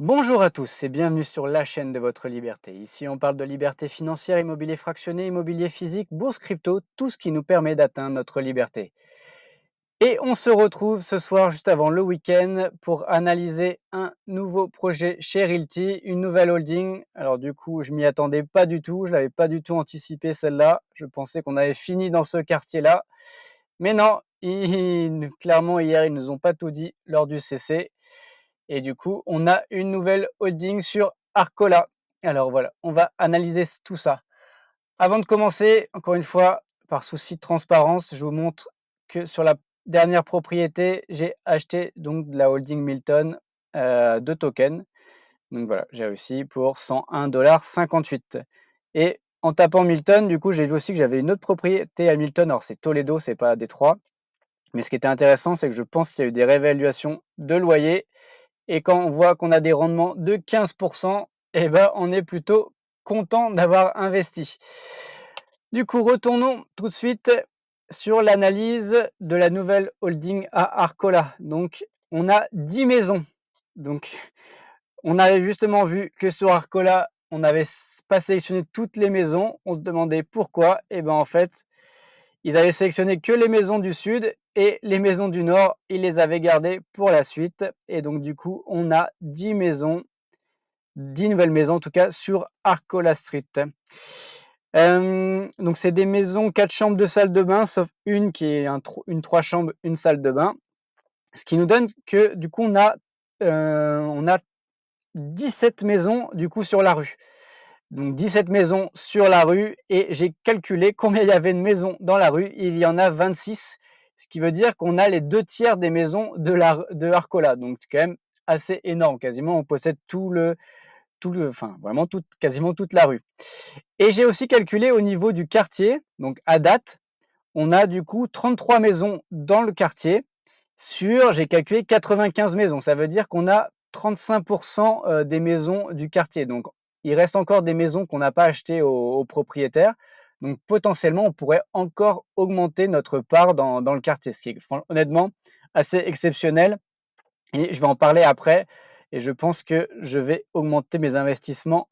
Bonjour à tous et bienvenue sur la chaîne de votre liberté. Ici, on parle de liberté financière, immobilier fractionné, immobilier physique, bourse crypto, tout ce qui nous permet d'atteindre notre liberté. Et on se retrouve ce soir, juste avant le week-end, pour analyser un nouveau projet chez Realty, une nouvelle holding. Alors du coup, je m'y attendais pas du tout, je l'avais pas du tout anticipé celle-là. Je pensais qu'on avait fini dans ce quartier-là. Mais non, clairement hier, ils nous ont pas tout dit lors du CC. Et du coup, on a une nouvelle holding sur Arcola. Alors voilà, on va analyser tout ça. Avant de commencer, encore une fois, par souci de transparence, je vous montre que sur la dernière propriété, j'ai acheté donc de la holding Milton de tokens. Donc voilà, j'ai réussi pour 101,58 $. Et en tapant Milton, du coup, j'ai vu aussi que j'avais une autre propriété à Milton. Alors c'est Toledo, c'est pas Détroit. Mais ce qui était intéressant, c'est que je pense qu'il y a eu des réévaluations de loyer et quand on voit qu'on a des rendements de 15%, eh ben, on est plutôt content d'avoir investi. Du coup, retournons tout de suite sur l'analyse de la nouvelle holding à Arcola. Donc, on a 10 maisons. Donc, on avait justement vu que sur Arcola, on n'avait pas sélectionné toutes les maisons. On se demandait pourquoi. Et ben en fait, ils avaient sélectionné que les maisons du sud et les maisons du nord, ils les avaient gardées pour la suite. Et donc du coup, on a 10 maisons, 10 nouvelles maisons en tout cas sur Arcola Street. Donc c'est des maisons 4 chambres, 2 salles de bain, sauf une qui est une 3 chambres, une salle de bain. Ce qui nous donne que du coup on a 17 maisons du coup sur la rue. Donc 17 maisons sur la rue et j'ai calculé combien il y avait de maisons dans la rue. Il y en a 26, ce qui veut dire qu'on a les 2 tiers des maisons de Arcola. Donc c'est quand même assez énorme. Quasiment, on possède enfin vraiment quasiment toute la rue. Et j'ai aussi calculé au niveau du quartier. Donc à date, on a du coup 33 maisons dans le quartier j'ai calculé 95 maisons. Ça veut dire qu'on a 35% des maisons du quartier. Donc, il reste encore des maisons qu'on n'a pas achetées aux propriétaires. Donc, potentiellement, on pourrait encore augmenter notre part dans le quartier, ce qui est honnêtement assez exceptionnel. Et je vais en parler après. Et je pense que je vais augmenter mes investissements,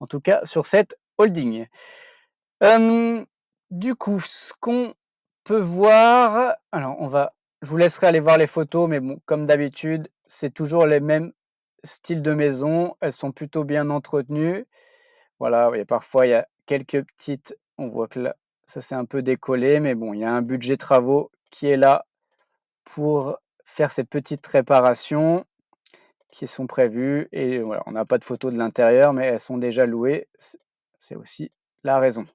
en tout cas sur cette holding. Du coup, ce qu'on peut voir, alors je vous laisserai aller voir les photos, mais bon, comme d'habitude, c'est toujours les mêmes styles de maison. Elles sont plutôt bien entretenues. Voilà, et parfois il y a quelques petites, on voit que là, ça s'est un peu décollé, mais bon, il y a un budget travaux qui est là pour faire ces petites réparations qui sont prévues. Et voilà, on n'a pas de photos de l'intérieur, mais elles sont déjà louées. C'est aussi la raison.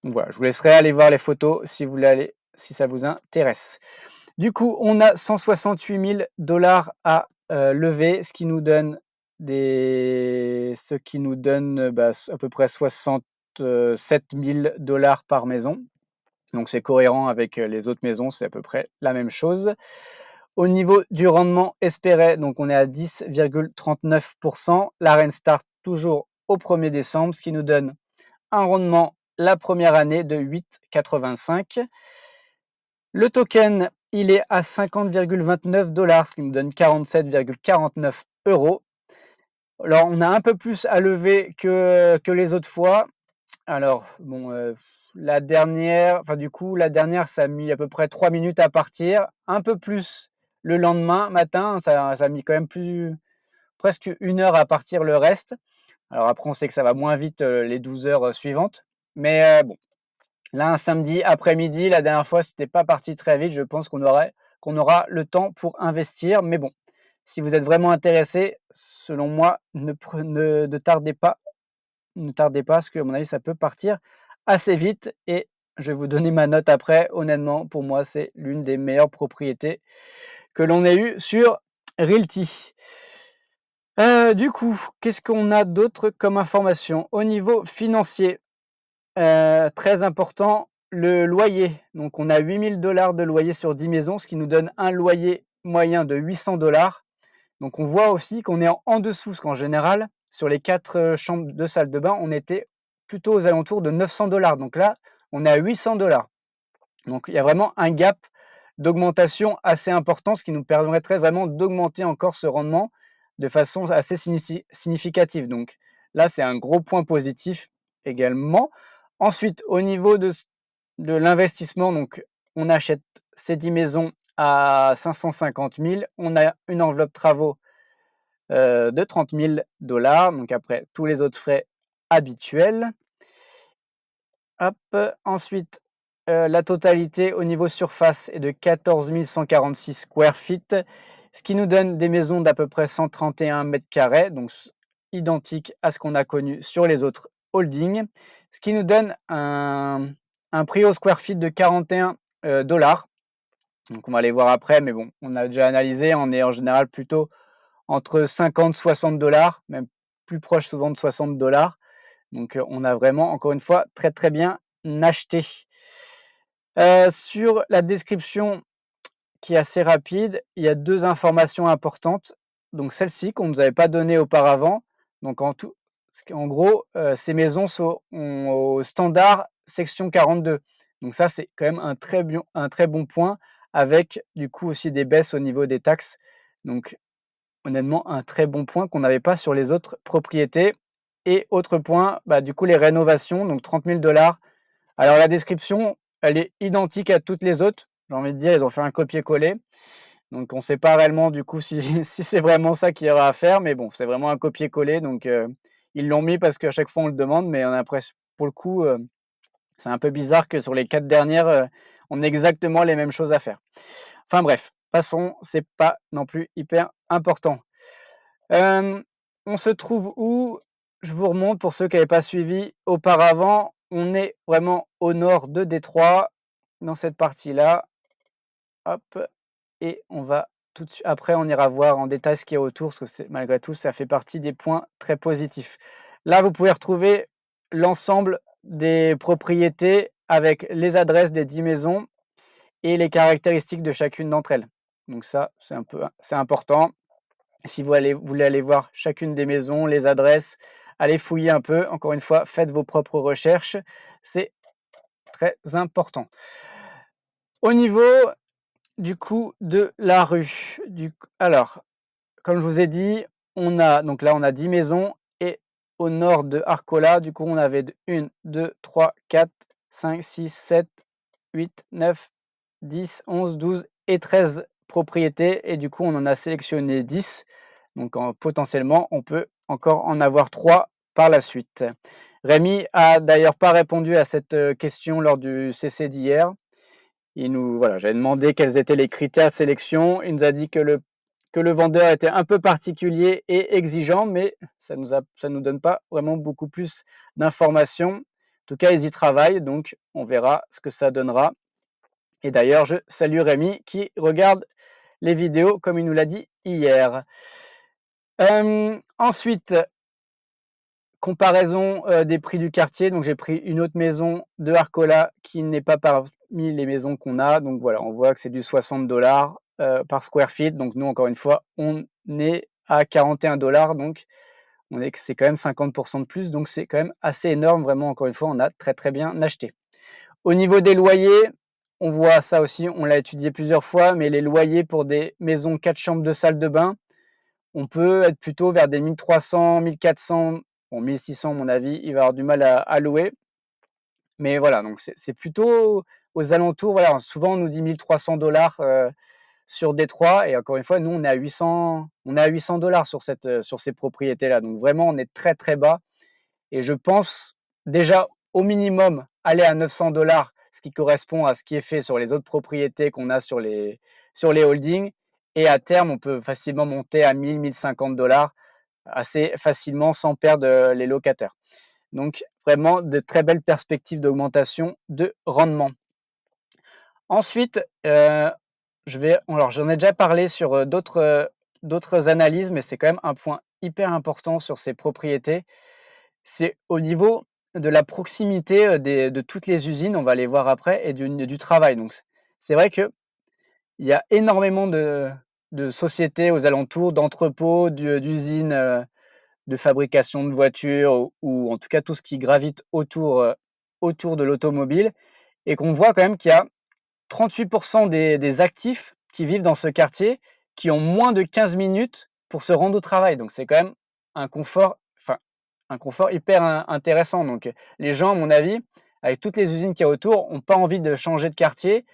Donc voilà, je vous laisserai aller voir les photos si vous voulez aller, si ça vous intéresse. Du coup, on a 168 000 $ à lever, ce qui nous donne à peu près 67 000 $ par maison. Donc c'est cohérent avec les autres maisons, c'est à peu près la même chose. Au niveau du rendement espéré, donc on est à 10,39%. La reine start toujours au 1er décembre, ce qui nous donne un rendement la première année de 8,85. Le token, il est à 50,29 $, ce qui nous donne 47,49 €. Alors, on a un peu plus à lever que les autres fois. Alors, bon, la dernière, ça a mis à peu près 3 minutes à partir. Un peu plus le lendemain matin, ça a mis quand même presque 1 heure à partir le reste. Alors après, on sait que ça va moins vite les 12 heures suivantes. Mais bon, là, un samedi après-midi, la dernière fois, c'était pas parti très vite. Je pense qu'on aura le temps pour investir. Mais bon, si vous êtes vraiment intéressé, selon moi, ne tardez pas. Ne tardez pas, parce que, à mon avis, ça peut partir assez vite. Et je vais vous donner ma note après. Honnêtement, pour moi, c'est l'une des meilleures propriétés que l'on ait eues sur Realty. Du coup, qu'est-ce qu'on a d'autre comme information? Au niveau financier, très important, le loyer. Donc on a 8 000 $ de loyer sur 10 maisons, ce qui nous donne un loyer moyen de 800 $. Donc on voit aussi qu'on est en dessous, parce qu'en général, sur les 4 chambres, 2 salles de bain, on était plutôt aux alentours de 900 $. Donc là, on est à 800 $. Donc il y a vraiment un gap d'augmentation assez important, ce qui nous permettrait vraiment d'augmenter encore ce rendement de façon assez significative. Donc là, c'est un gros point positif également. Ensuite, au niveau de l'investissement, donc on achète ces 10 maisons à 550 000. On a une enveloppe travaux de 30 000 $, donc après tous les autres frais habituels. Hop, ensuite, la totalité au niveau surface est de 14 146 square feet, ce qui nous donne des maisons d'à peu près 131 mètres carrés, donc identique à ce qu'on a connu sur les autres holdings, ce qui nous donne un prix au square feet de 41 $. Donc on va les voir après, mais bon, on a déjà analysé, on est en général plutôt entre 50 60 $, même plus proche souvent de 60 $. Donc on a vraiment, encore une fois, très très bien acheté. Sur la description qui est assez rapide, il y a 2 informations importantes. Donc celle-ci qu'on ne nous avait pas donnée auparavant. Donc en gros, ces maisons sont au standard section 42. Donc ça, c'est quand même un très bon point, avec du coup aussi des baisses au niveau des taxes. Donc honnêtement, un très bon point qu'on n'avait pas sur les autres propriétés. Et autre point, du coup les rénovations, donc 30 000 $. Alors la description, elle est identique à toutes les autres. J'ai envie de dire, ils ont fait un copier-coller. Donc on ne sait pas réellement du coup si c'est vraiment ça qu'il y aura à faire, mais bon, c'est vraiment un copier-coller. Donc ils l'ont mis parce qu'à chaque fois on le demande, mais on a l'impression, pour le coup, c'est un peu bizarre que sur les 4 dernières, on ait exactement les mêmes choses à faire. Enfin bref, passons, c'est pas non plus hyper important. On se trouve où? Je vous remonte pour ceux qui n'avaient pas suivi auparavant. On est vraiment au nord de Détroit, dans cette partie-là. Hop, et on va tout de suite après, on ira voir en détail ce qu'il y a autour, parce que malgré tout, ça fait partie des points très positifs. Là, vous pouvez retrouver l'ensemble des propriétés avec les adresses des 10 maisons et les caractéristiques de chacune d'entre elles. Donc ça, c'est important. Si vous voulez aller voir chacune des maisons, les adresses, allez fouiller un peu. Encore une fois, faites vos propres recherches. C'est très important. Au niveau du coup de la rue, alors, comme je vous ai dit, on a 10 maisons, et au nord de Arcola, du coup, on avait 1, 2, 3, 4, 5, 6, 7, 8, 9, 10, 11, 12 et 13 propriétés, et du coup, on en a sélectionné 10. Donc potentiellement, on peut encore en avoir 3 par la suite. Rémi a d'ailleurs pas répondu à cette question lors du CC d'hier. J'avais demandé quels étaient les critères de sélection. Il nous a dit que le vendeur était un peu particulier et exigeant, mais ça nous donne pas vraiment beaucoup plus d'informations. En tout cas, ils y travaillent, donc on verra ce que ça donnera. Et d'ailleurs, je salue Rémi qui regarde les vidéos comme il nous l'a dit hier. Ensuite, comparaison des prix du quartier. Donc j'ai pris une autre maison de Arcola qui n'est pas parmi les maisons qu'on a. Donc voilà, on voit que c'est du 60 $ par square feet. Donc nous, encore une fois, on est à 41 $. Donc c'est quand même 50% de plus. Donc c'est quand même assez énorme. Vraiment, encore une fois, on a très très bien acheté. Au niveau des loyers, on voit ça aussi, on l'a étudié plusieurs fois, mais les loyers pour des maisons 4 chambres de salle de bain, on peut être plutôt vers des 1300, 1400, bon 1600 à mon avis, il va avoir du mal à louer. Mais voilà, donc c'est plutôt aux alentours, voilà, souvent on nous dit 1300 $ sur Détroit, et encore une fois, nous on est à 800 $ sur ces propriétés-là. Donc vraiment, on est très très bas, et je pense déjà au minimum aller à 900 $, ce qui correspond à ce qui est fait sur les autres propriétés qu'on a sur les holdings, et à terme, on peut facilement monter à 1000, 1050 $ assez facilement sans perdre les locataires. Donc vraiment de très belles perspectives d'augmentation de rendement. Ensuite, j'en ai déjà parlé sur d'autres analyses, mais c'est quand même un point hyper important sur ces propriétés. C'est au niveau de la proximité de toutes les usines, on va les voir après, et du travail. Donc c'est vrai qu'il y a énormément de sociétés aux alentours, d'entrepôts, d'usines de fabrication de voitures, ou en tout cas tout ce qui gravite autour de l'automobile, et qu'on voit quand même qu'il y a 38% des actifs qui vivent dans ce quartier qui ont moins de 15 minutes pour se rendre au travail. Donc c'est quand même un confort, enfin, un confort hyper intéressant. Donc les gens, à mon avis, avec toutes les usines qu'il y a autour, ont pas envie de changer de quartier.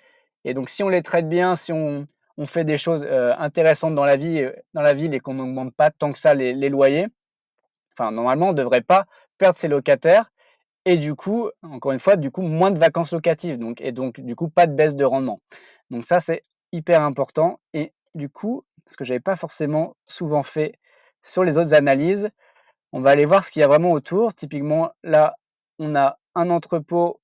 Et donc si on les traite bien, si on fait des choses intéressantes dans la ville et qu'on n'augmente pas tant que ça les loyers, enfin normalement on ne devrait pas perdre ses locataires. Et du coup, encore une fois, du coup, moins de vacances locatives, donc du coup, pas de baisse de rendement. Donc ça, c'est hyper important. Et du coup, ce que j'avais pas forcément souvent fait sur les autres analyses, on va aller voir ce qu'il y a vraiment autour. Typiquement, là, on a un entrepôt,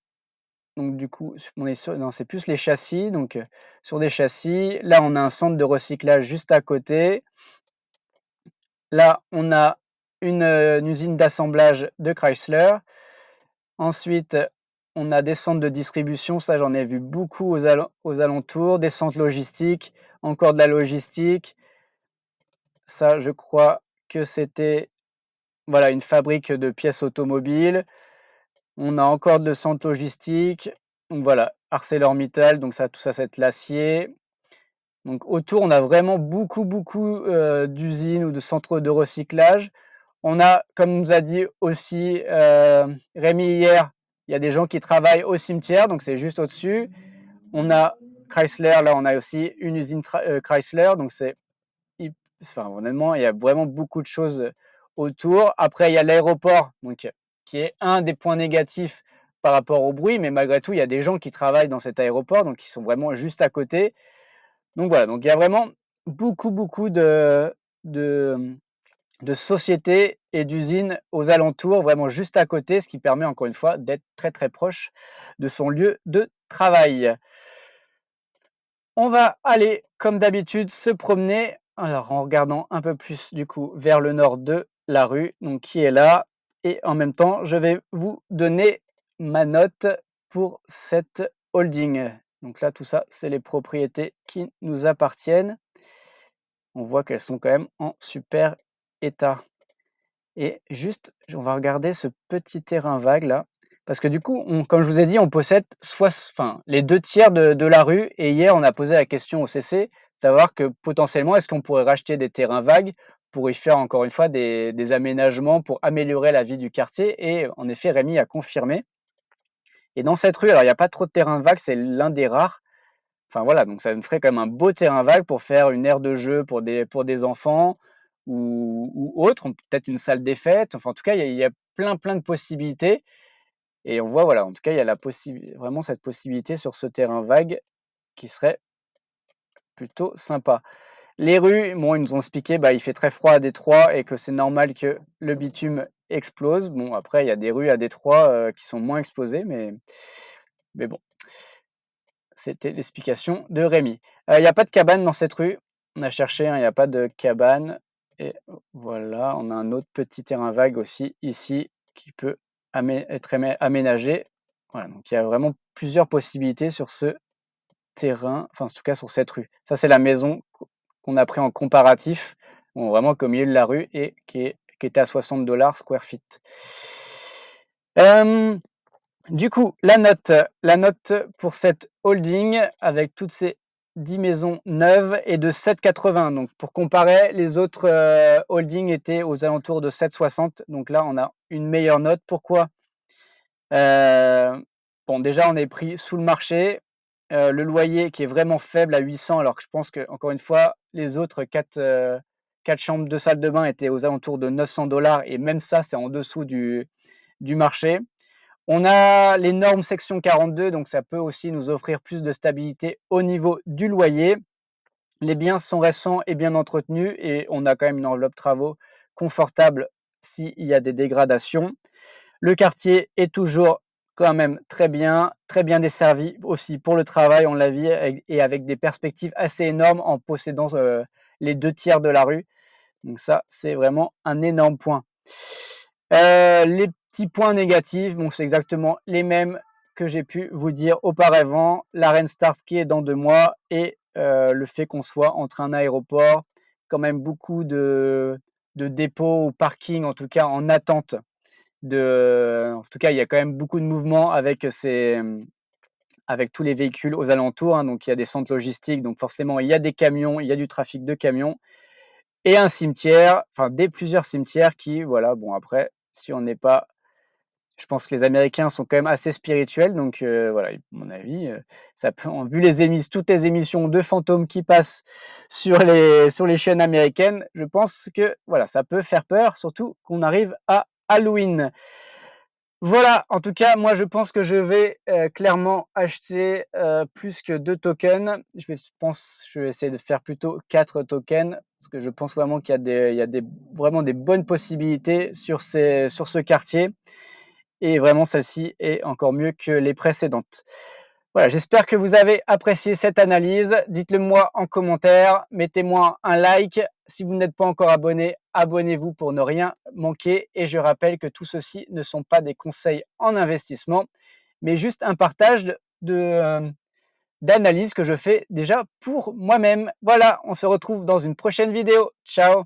donc du coup, on est sur, non, c'est plus les châssis, donc sur des châssis. Là, on a un centre de recyclage juste à côté. Là, on a une usine d'assemblage de Chrysler. Ensuite, on a des centres de distribution, ça j'en ai vu beaucoup aux alentours, des centres logistiques, encore de la logistique. Ça, je crois que c'était voilà, une fabrique de pièces automobiles. On a encore de centres logistiques. Donc voilà, ArcelorMittal, donc ça, tout ça, c'est de l'acier. Donc autour, on a vraiment beaucoup d'usines ou de centres de recyclage. On a, comme nous a dit aussi Rémi hier, il y a des gens qui travaillent au cimetière, donc c'est juste au-dessus. On a Chrysler, là on a aussi une usine Chrysler, donc enfin, honnêtement, il y a vraiment beaucoup de choses autour. Après, il y a l'aéroport, donc qui est un des points négatifs par rapport au bruit, mais malgré tout, il y a des gens qui travaillent dans cet aéroport, donc qui sont vraiment juste à côté. Donc voilà, donc il y a vraiment beaucoup de, de sociétés et d'usines aux alentours, vraiment juste à côté, ce qui permet encore une fois d'être très proche de son lieu de travail. On va aller, comme d'habitude, se promener, alors en regardant un peu plus du coup vers le nord de la rue, donc qui est là, et en même temps, je vais vous donner ma note pour cette holding. Donc là, tout ça, c'est les propriétés qui nous appartiennent. On voit qu'elles sont quand même en super état. Et juste, on va regarder ce petit terrain vague là, parce que du coup, comme je vous ai dit, on possède enfin, les 2 tiers de la rue. Et hier, on a posé la question au CC, savoir que potentiellement, est-ce qu'on pourrait racheter des terrains vagues pour y faire encore une fois des aménagements pour améliorer la vie du quartier. Et en effet, Rémi a confirmé. Et dans cette rue, alors il n'y a pas trop de terrains vagues, c'est l'un des rares. Enfin voilà, donc ça me ferait quand même un beau terrain vague pour faire une aire de jeu pour des enfants ou autre, peut-être une salle des fêtes. Enfin, en tout cas, il y a plein de possibilités. Et on voit, voilà, en tout cas, il y a vraiment cette possibilité sur ce terrain vague qui serait plutôt sympa. Les rues, bon, ils nous ont expliqué, bah, il fait très froid à Détroit et que c'est normal que le bitume explose. Bon, après, il y a des rues à Détroit qui sont moins explosées, mais bon. C'était l'explication de Rémi. Il n'y a pas de cabane dans cette rue. On a cherché, hein, il n'y a pas de cabane. Et voilà, on a un autre petit terrain vague aussi ici qui peut être aménagé. Voilà, donc il y a vraiment plusieurs possibilités sur ce terrain, enfin en tout cas sur cette rue. Ça, c'est la maison qu'on a pris en comparatif, bon, vraiment qu'au milieu de la rue et qui était à $60 square feet. Du coup, la note pour cette holding avec toutes ces 10 maisons neuves est de 7,80. Donc pour comparer, les autres holdings étaient aux alentours de 7,60. Donc là, on a une meilleure note. Pourquoi? Bon, déjà, on est pris sous le marché. Le loyer qui est vraiment faible à 800, alors que je pense que, encore une fois, les autres 4 chambres, 2 salles de bain étaient aux alentours de $900 et même ça, c'est en dessous du marché. On a les normes section 42, donc ça peut aussi nous offrir plus de stabilité au niveau du loyer. Les biens sont récents et bien entretenus et on a quand même une enveloppe travaux confortable s'il y a des dégradations. Le quartier est toujours quand même très bien desservi aussi pour le travail, on l'a vu, et avec des perspectives assez énormes en possédant les 2 tiers de la rue. Donc ça, c'est vraiment un énorme point. Les petits points négatifs, bon, c'est exactement les mêmes que j'ai pu vous dire auparavant. La Rain Start qui est dans 2 mois et le fait qu'on soit entre un aéroport, quand même beaucoup de dépôts ou parking, en tout cas en attente. En tout cas, il y a quand même beaucoup de mouvements avec tous les véhicules aux alentours, hein. Donc il y a des centres logistiques, donc forcément il y a des camions, il y a du trafic de camions. et un cimetière, enfin des plusieurs cimetières qui, voilà, bon après, si on n'est pas, je pense que les Américains sont quand même assez spirituels, donc voilà, à mon avis, ça peut, vu toutes les émissions de fantômes qui passent sur les chaînes américaines, je pense que voilà, ça peut faire peur, surtout qu'on arrive à Halloween. Voilà, en tout cas, moi je pense que je vais clairement acheter plus que 2 tokens. Je vais essayer de faire plutôt 4 tokens, parce que je pense vraiment qu'il y a vraiment des bonnes possibilités sur ce quartier. Et vraiment, celle-ci est encore mieux que les précédentes. Voilà, j'espère que vous avez apprécié cette analyse. Dites-le moi en commentaire, mettez-moi un like. Si vous n'êtes pas encore abonné, abonnez-vous pour ne rien manquer. Et je rappelle que tout ceci ne sont pas des conseils en investissement, mais juste un partage d'analyse que je fais déjà pour moi-même. Voilà, on se retrouve dans une prochaine vidéo. Ciao!